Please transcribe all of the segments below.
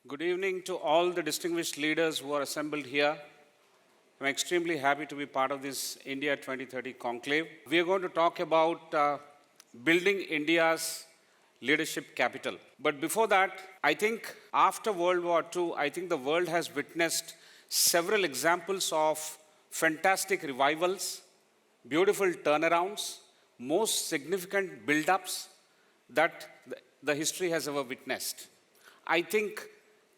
Good evening to all the distinguished leaders who are assembled here. I'm extremely happy to be part of this India 2030 conclave. We are going to talk about building India's leadership capital. But before that, I think after World War II, I think the world has witnessed several examples of fantastic revivals, beautiful turnarounds, most significant build-ups that the history has ever witnessed. I think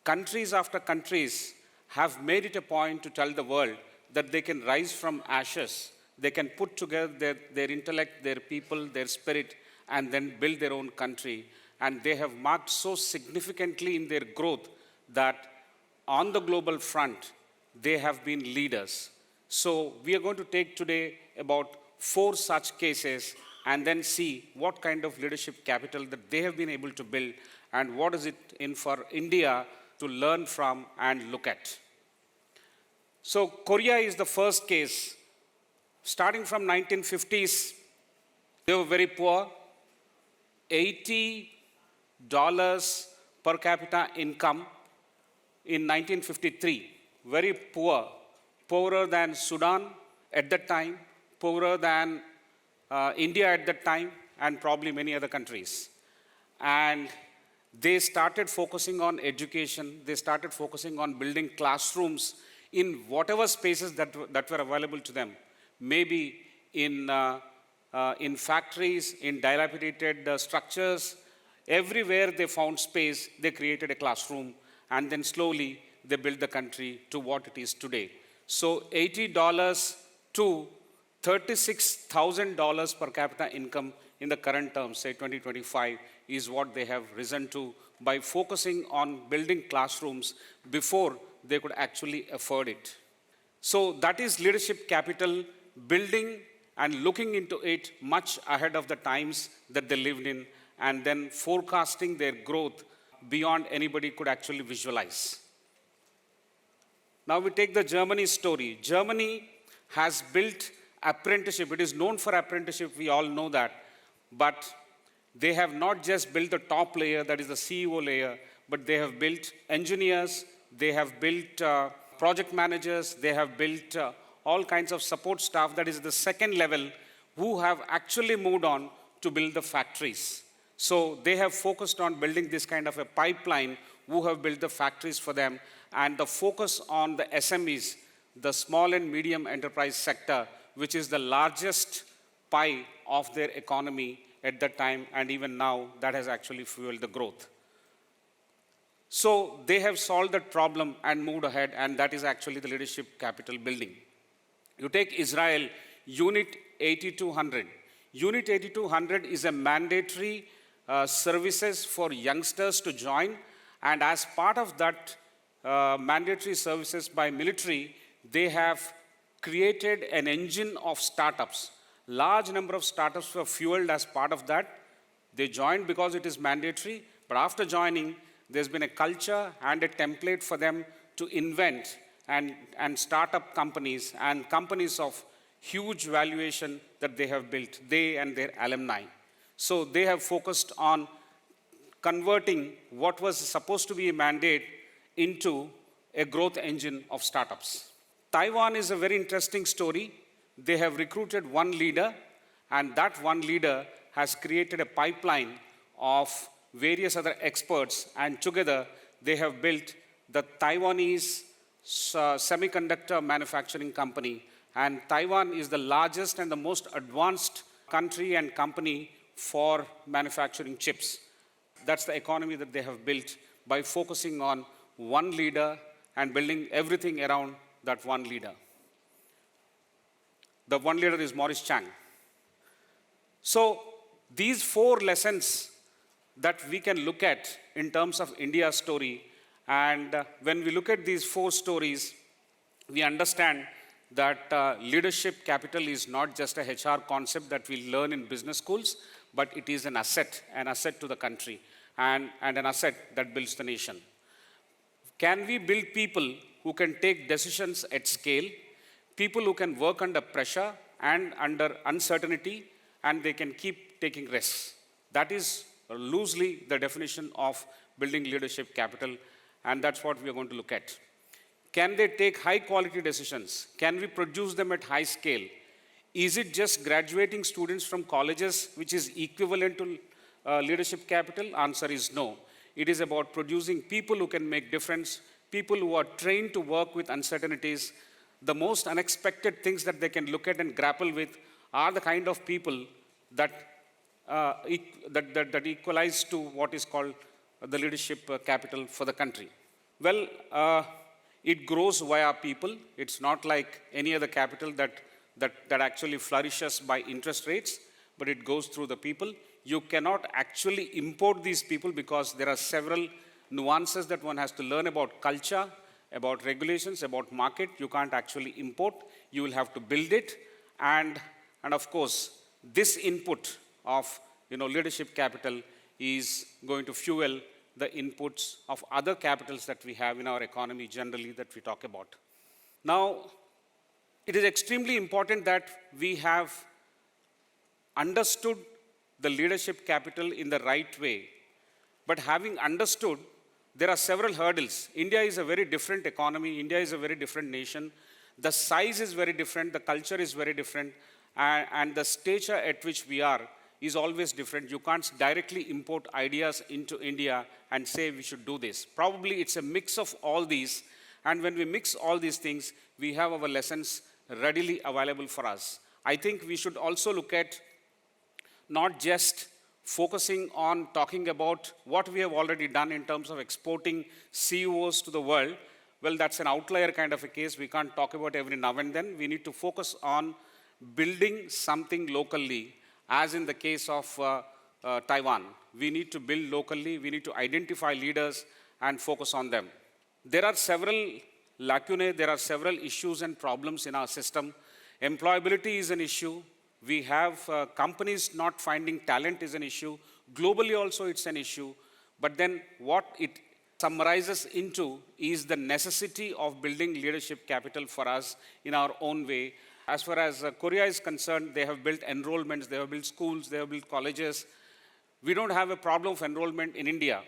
countries after countries have made it a point to tell the world that they can rise from ashes, they can put together their intellect, their people, their spirit, and then build their own country. And they have marked so significantly in their growth that on the global front, they have been leaders. So we are going to take today about 4 such cases and then see what kind of leadership capital that they have been able to build and what is it in for India to learn from and look at. So Korea is the first case. Starting from 1950s, they were very poor. $80 per capita income in 1953. Very poor. Poorer than Sudan at that time, poorer than India at that time, and probably many other countries. And they started focusing on education. They started focusing on building classrooms in whatever spaces that were available to them. Maybe in factories, in dilapidated structures. Everywhere they found space, they created a classroom, and then slowly they built the country to what it is today. So $80 to $36,000 per capita income in the current terms, say 2025, is what they have risen to by focusing on building classrooms before they could actually afford it. So that is leadership capital, building and looking into it much ahead of the times that they lived in, and then forecasting their growth beyond anybody could actually visualize. Now we take the Germany story. Germany has built apprenticeship. It is known for apprenticeship, we all know that. But they have not just built the top layer, that is the CEO layer, but they have built engineers, they have built project managers, they have built all kinds of support staff, that is the second level, who have actually moved on to build the factories. So they have focused on building this kind of a pipeline, who have built the factories for them, and the focus on the SMEs, the small and medium enterprise sector, which is the largest pie of their economy at that time, and even now, that has actually fueled the growth. So they have solved that problem and moved ahead, and that is actually the leadership capital building. You take Israel, Unit 8200. Unit 8200 is a mandatory services for youngsters to join, and as part of that mandatory services by military, they have created an engine of startups. Large number of startups were fueled as part of that. They joined because it is mandatory, but after joining, there's been a culture and a template for them to invent and start up companies, and companies of huge valuation that they have built, they and their alumni. So they have focused on converting what was supposed to be a mandate into a growth engine of startups. Taiwan is a very interesting story. They have recruited one leader, and that one leader has created a pipeline of various other experts, and together they have built the Taiwanese semiconductor manufacturing company. And Taiwan is the largest and the most advanced country and company for manufacturing chips. That's the economy that they have built by focusing on one leader and building everything around that one leader. The one leader is Maurice Chang. So these 4 lessons that we can look at in terms of India's story, and when we look at these 4 stories, we understand that leadership capital is not just a HR concept that we learn in business schools, but it is an asset to the country, and an asset that builds the nation. Can we build people who can take decisions at scale, people who can work under pressure and under uncertainty, and they can keep taking risks? That is loosely the definition of building leadership capital. And that's what we are going to look at. Can they take high quality decisions? Can we produce them at high scale? Is it just graduating students from colleges, which is equivalent to leadership capital? Answer is no. It is about producing people who can make difference, people who are trained to work with uncertainties. The most unexpected things that they can look at and grapple with are the kind of people that, that equalize to what is called the leadership capital for the country. Well, it grows via people. It's not like any other capital that actually flourishes by interest rates, but it goes through the people. You cannot actually import these people because there are several nuances that one has to learn about culture, about regulations, about market. You can't actually import. You will have to build it. And of course, this input of leadership capital is going to fuel the inputs of other capitals that we have in our economy generally that we talk about. Now, it is extremely important that we have understood the leadership capital in the right way. But having understood, there are several hurdles. India is a very different economy. India is a very different nation. The size is very different. The culture is very different. And the stature at which we are is always different. You can't directly import ideas into India and say we should do this. Probably it's a mix of all these. And when we mix all these things, we have our lessons readily available for us. I think we should also look at not just focusing on talking about what we have already done in terms of exporting CEOs to the world. Well, that's an outlier kind of a case. We can't talk about every now and then. We need to focus on building something locally, as in the case of Taiwan. We need to build locally. We need to identify leaders and focus on them. There are several lacunae. There are several issues and problems in our system. Employability is an issue. We have companies not finding talent is an issue. Globally also it's an issue. But then what it summarizes into is the necessity of building leadership capital for us in our own way. As far as Korea is concerned, they have built enrollments, they have built schools, they have built colleges. We don't have a problem of enrollment in India.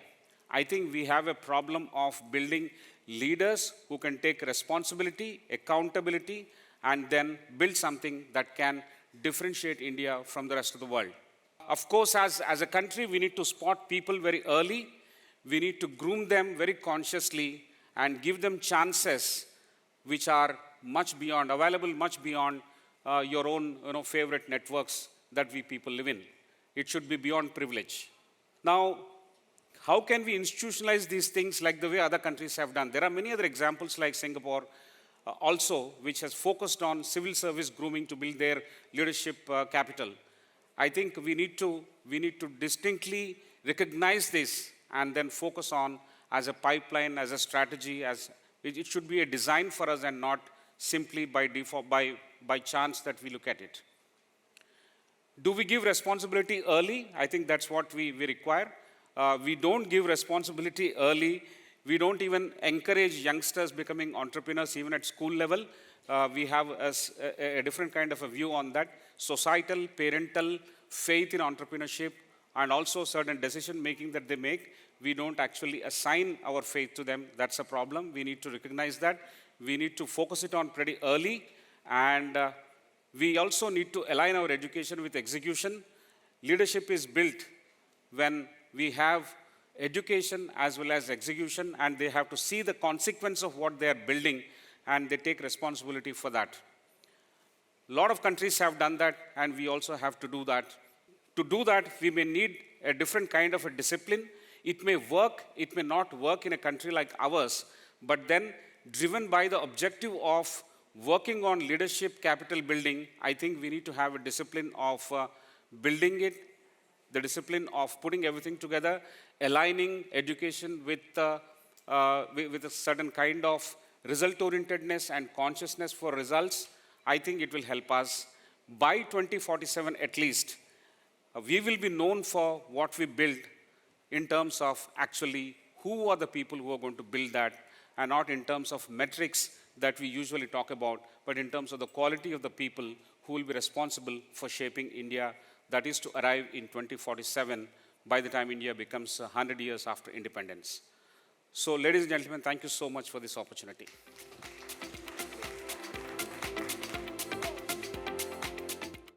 I think we have a problem of building leaders who can take responsibility, accountability, and then build something that can differentiate India from the rest of the world. Of course, as a country, we need to spot people very early. We need to groom them very consciously and give them chances which are much beyond, available much beyond your own favorite networks that we people live in. It should be beyond privilege. Now, how can we institutionalize these things like the way other countries have done? There are many other examples like Singapore also, which has focused on civil service grooming to build their leadership capital. I think we need to distinctly recognize this and then focus on as a pipeline, as a strategy, as it should be a design for us and not simply by default, by chance that we look at it. Do we give responsibility early? I think that's what we require. We don't give responsibility early. We don't even encourage youngsters becoming entrepreneurs even at school level. We have a different kind of a view on that. Societal, parental, faith in entrepreneurship, and also certain decision making that they make. We don't actually assign our faith to them. That's a problem. We need to recognize that. We need to focus it on pretty early. And we also need to align our education with execution. Leadership is built when we have education as well as execution, and they have to see the consequence of what they are building, and they take responsibility for that. A lot of countries have done that, and we also have to do that. To do that, we may need a different kind of a discipline. It may work, it may not work in a country like ours, but then driven by the objective of working on leadership capital building, I think we need to have a discipline of building it, the discipline of putting everything together, aligning education with a certain kind of result-orientedness and consciousness for results. I think it will help us. By 2047 at least, we will be known for what we build in terms of actually who are the people who are going to build that, and not in terms of metrics that we usually talk about, but in terms of the quality of the people who will be responsible for shaping India, that is to arrive in 2047 by the time India becomes 100 years after independence. So, ladies and gentlemen, thank you so much for this opportunity.